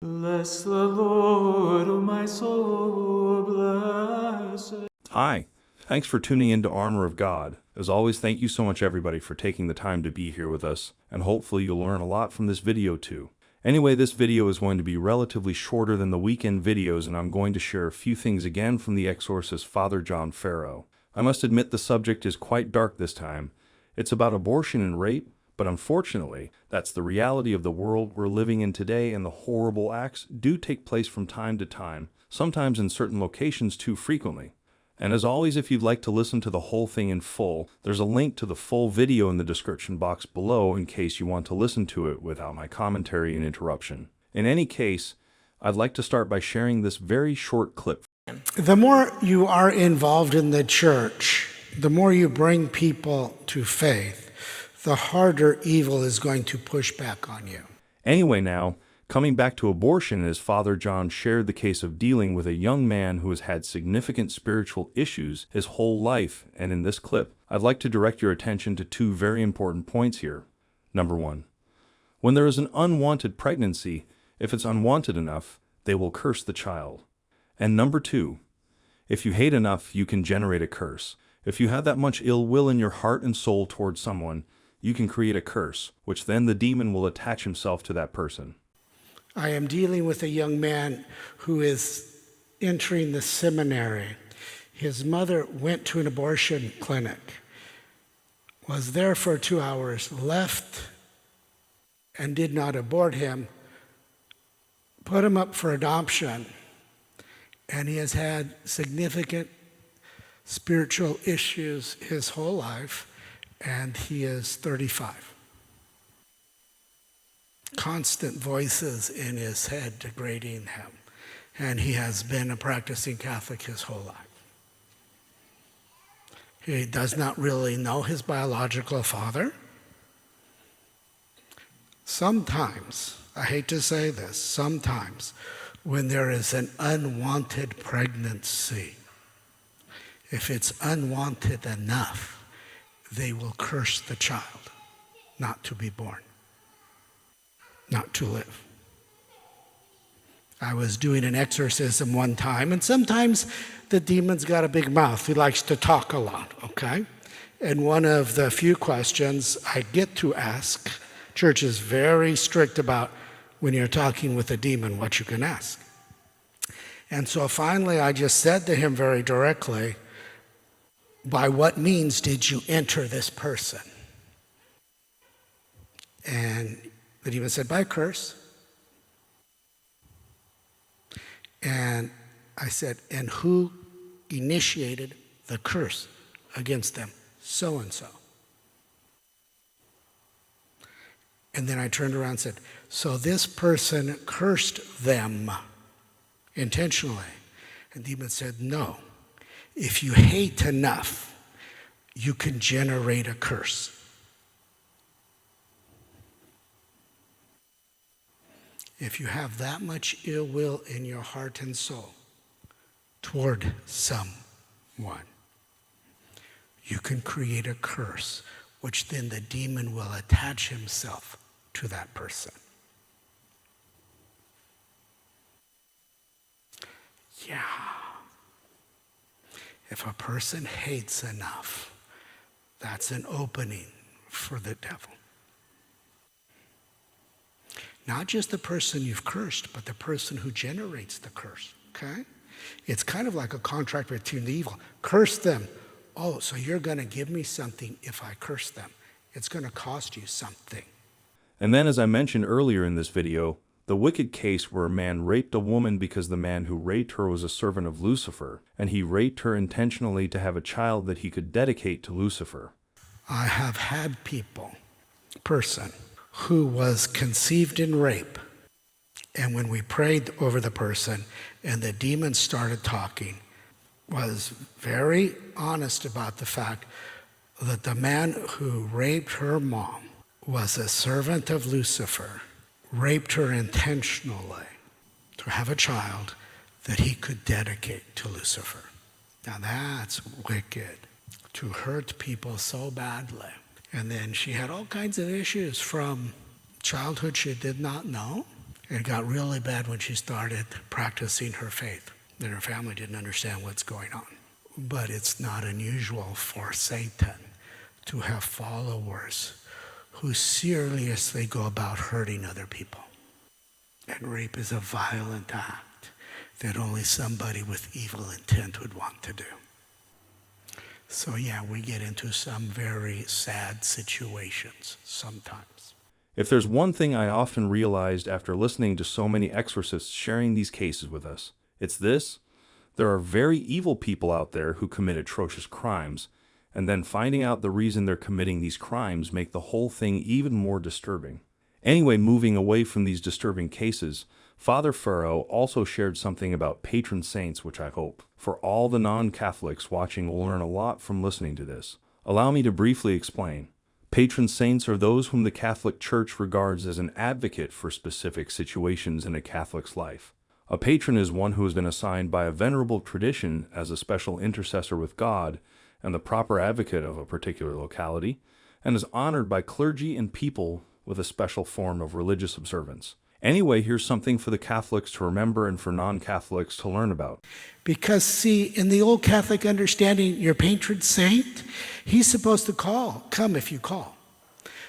Bless the Lord, O my soul, bless it. Hi, thanks for tuning in to Armor of God. As always, thank you so much everybody for taking the time to be here with us, and hopefully you'll learn a lot from this video too. Anyway, this video is going to be relatively shorter than the weekend videos, and I'm going to share a few things again from the Exorcist Father John Farao. I must admit the subject is quite dark this time. It's about abortion and rape, but unfortunately, that's the reality of the world we're living in today, and the horrible acts do take place from time to time, sometimes in certain locations too frequently. And as always, if you'd like to listen to the whole thing in full, there's a link to the full video in the description box below in case you want to listen to it without my commentary and interruption. In any case, I'd like to start by sharing this very short clip. The more you are involved in the church, the more you bring people to faith, the harder evil is going to push back on you. Anyway now, coming back to abortion, as Father John shared the case of dealing with a young man who has had significant spiritual issues his whole life, and in this clip, I'd like to direct your attention to two very important points here. Number one, when there is an unwanted pregnancy, if it's unwanted enough, they will curse the child. And number two, if you hate enough, you can generate a curse. If you have that much ill will in your heart and soul towards someone, you can create a curse, which then the demon will attach himself to that person. I am dealing with a young man who is entering the seminary. His mother went to an abortion clinic, was there for 2 hours, left and did not abort him, put him up for adoption, and he has had significant spiritual issues his whole life, and he is 35. Constant voices in his head degrading him, and he has been a practicing Catholic his whole life. He does not really know his biological father. Sometimes, I hate to say this, sometimes when there is an unwanted pregnancy, if it's unwanted enough, they will curse the child not to be born, not to live. I was doing an exorcism one time, and sometimes the demon's got a big mouth. He likes to talk a lot, okay? And one of the few questions I get to ask, church is very strict about when you're talking with a demon, what you can ask. And so finally I just said to him very directly, by what means did you enter this person? And the demon said, by curse. And I said, and who initiated the curse against them? So and so. And then I turned around and said, so this person cursed them intentionally. And the demon said, no. If you hate enough, you can generate a curse. If you have that much ill will in your heart and soul toward someone, you can create a curse, which then the demon will attach himself to that person. Yeah. If a person hates enough, that's an opening for the devil. Not just the person you've cursed, but the person who generates the curse, okay? It's kind of like a contract between the evil. Curse them. Oh, so you're going to give me something if I curse them. It's going to cost you something. And then, as I mentioned earlier in this video, the wicked case where a man raped a woman because the man who raped her was a servant of Lucifer, and he raped her intentionally to have a child that he could dedicate to Lucifer. I have had person who was conceived in rape, and when we prayed over the person and the demon started talking, was very honest about the fact that the man who raped her mom was a servant of Lucifer, raped her intentionally to have a child that he could dedicate to Lucifer. Now that's wicked, to hurt people so badly. And then she had all kinds of issues from childhood she did not know, And it got really bad when she started practicing her faith. And her family didn't understand what's going on. But it's not unusual for Satan to have followers who seriously go about hurting other people. And rape is a violent act that only somebody with evil intent would want to do. So yeah, we get into some very sad situations sometimes. If there's one thing I often realized after listening to so many exorcists sharing these cases with us, it's this: there are very evil people out there who commit atrocious crimes, and then finding out the reason they're committing these crimes make the whole thing even more disturbing. Anyway, moving away from these disturbing cases, Father Farao also shared something about patron saints, which I hope, for all the non-Catholics watching, will learn a lot from listening to this. Allow me to briefly explain. Patron saints are those whom the Catholic Church regards as an advocate for specific situations in a Catholic's life. A patron is one who has been assigned by a venerable tradition as a special intercessor with God and the proper advocate of a particular locality, and is honored by clergy and people with a special form of religious observance. Anyway, here's something for the Catholics to remember and for non-Catholics to learn about. Because see, in the old Catholic understanding, your patron saint, he's supposed to come if you call.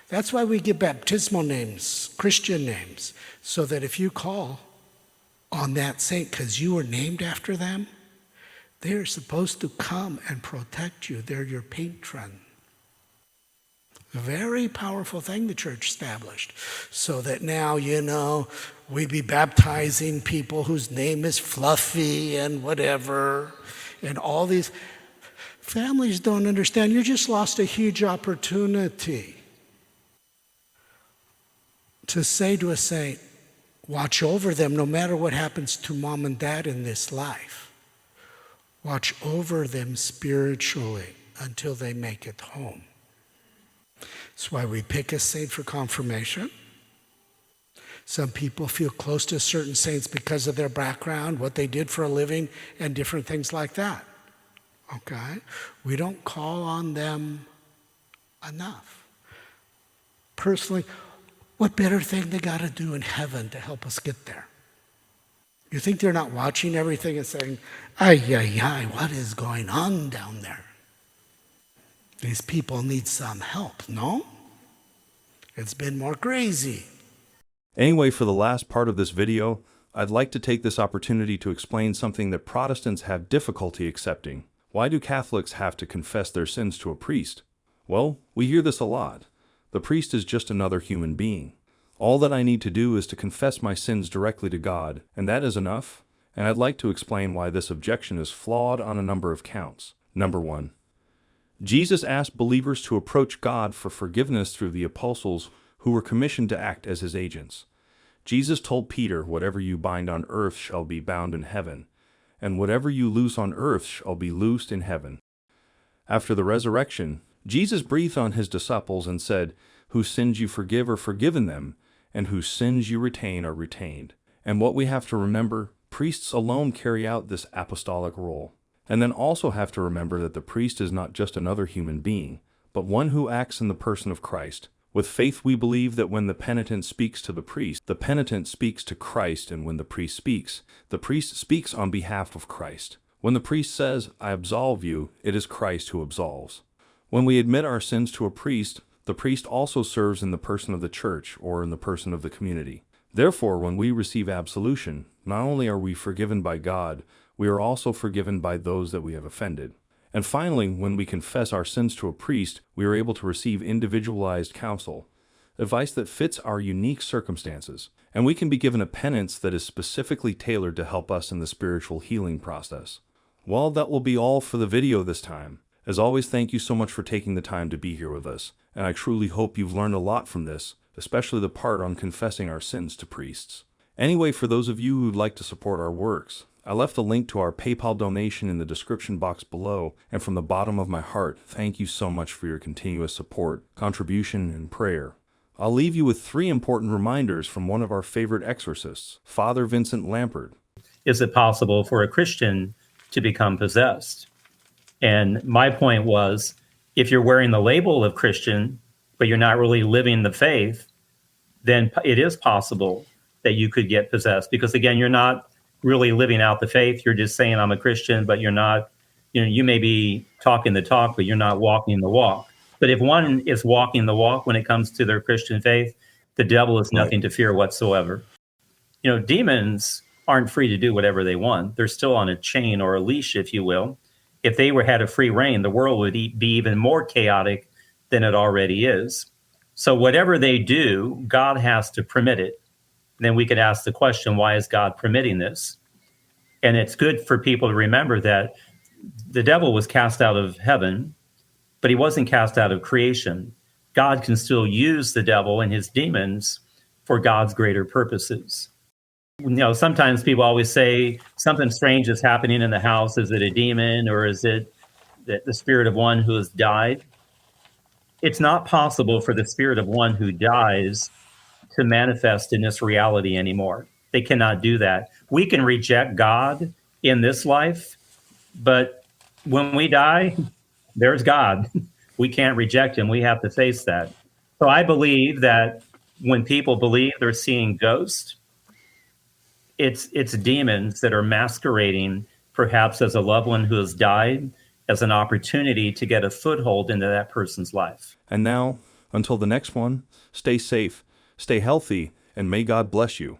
That's why we give baptismal names, Christian names, so that if you call on that saint because you were named after them, they're supposed to come and protect you. They're your patron. A very powerful thing the church established, so that now, we'd be baptizing people whose name is Fluffy and whatever, and all these families don't understand. You just lost a huge opportunity to say to a saint, watch over them no matter what happens to mom and dad in this life. Watch over them spiritually until they make it home. That's why we pick a saint for confirmation. Some people feel close to certain saints because of their background, what they did for a living, and different things like that. Okay? We don't call on them enough. Personally, what better thing they got to do in heaven to help us get there? You think they're not watching everything and saying, ay, ay, ay, what is going on down there? These people need some help, no? It's been more crazy. Anyway, for the last part of this video, I'd like to take this opportunity to explain something that Protestants have difficulty accepting. Why do Catholics have to confess their sins to a priest? Well, we hear this a lot. The priest is just another human being. All that I need to do is to confess my sins directly to God, and that is enough. And I'd like to explain why this objection is flawed on a number of counts. Number 1. Jesus asked believers to approach God for forgiveness through the apostles who were commissioned to act as his agents. Jesus told Peter, whatever you bind on earth shall be bound in heaven, and whatever you loose on earth shall be loosed in heaven. After the resurrection, Jesus breathed on his disciples and said, whose sins you forgive are forgiven them, and whose sins you retain are retained. And what we have to remember, priests alone carry out this apostolic role. And then also have to remember that the priest is not just another human being, but one who acts in the person of Christ. With faith we believe that when the penitent speaks to the priest speaks to Christ, and when the priest speaks on behalf of Christ. When the priest says, I absolve you, it is Christ who absolves. When we admit our sins to a priest, the priest also serves in the person of the church or in the person of the community. Therefore, when we receive absolution, not only are we forgiven by God, we are also forgiven by those that we have offended. And finally, when we confess our sins to a priest, we are able to receive individualized counsel, advice that fits our unique circumstances, and we can be given a penance that is specifically tailored to help us in the spiritual healing process. Well, that will be all for the video this time. As always, thank you so much for taking the time to be here with us, and I truly hope you've learned a lot from this, especially the part on confessing our sins to priests. Anyway, for those of you who'd like to support our works, I left a link to our PayPal donation in the description box below, and from the bottom of my heart, thank you so much for your continuous support, contribution, and prayer. I'll leave you with 3 important reminders from one of our favorite exorcists, Father Vincent Lampert. Is it possible for a Christian to become possessed? And my point was, if you're wearing the label of Christian, but you're not really living the faith, then it is possible that you could get possessed, because again, you're not really living out the faith. You're just saying I'm a Christian, but you're not, you may be talking the talk, but you're not walking the walk. But if one is walking the walk when it comes to their Christian faith, the devil is nothing to fear whatsoever. Demons aren't free to do whatever they want. They're still on a chain or a leash, if you will. If they had a free reign, the world would be even more chaotic than it already is. So whatever they do, God has to permit it. Then we could ask the question, why is God permitting this? And it's good for people to remember that the devil was cast out of heaven, but he wasn't cast out of creation. God can still use the devil and his demons for God's greater purposes. Sometimes people always say something strange is happening in the house. Is it a demon, or is it the spirit of one who has died? It's not possible for the spirit of one who dies to manifest in this reality anymore. They cannot do that. We can reject God in this life, but when we die, there's God. We can't reject him. We have to face that. So I believe that when people believe they're seeing ghosts, it's demons that are masquerading perhaps as a loved one who has died, as an opportunity to get a foothold into that person's life. And now, until the next one, stay safe, stay healthy, and may God bless you.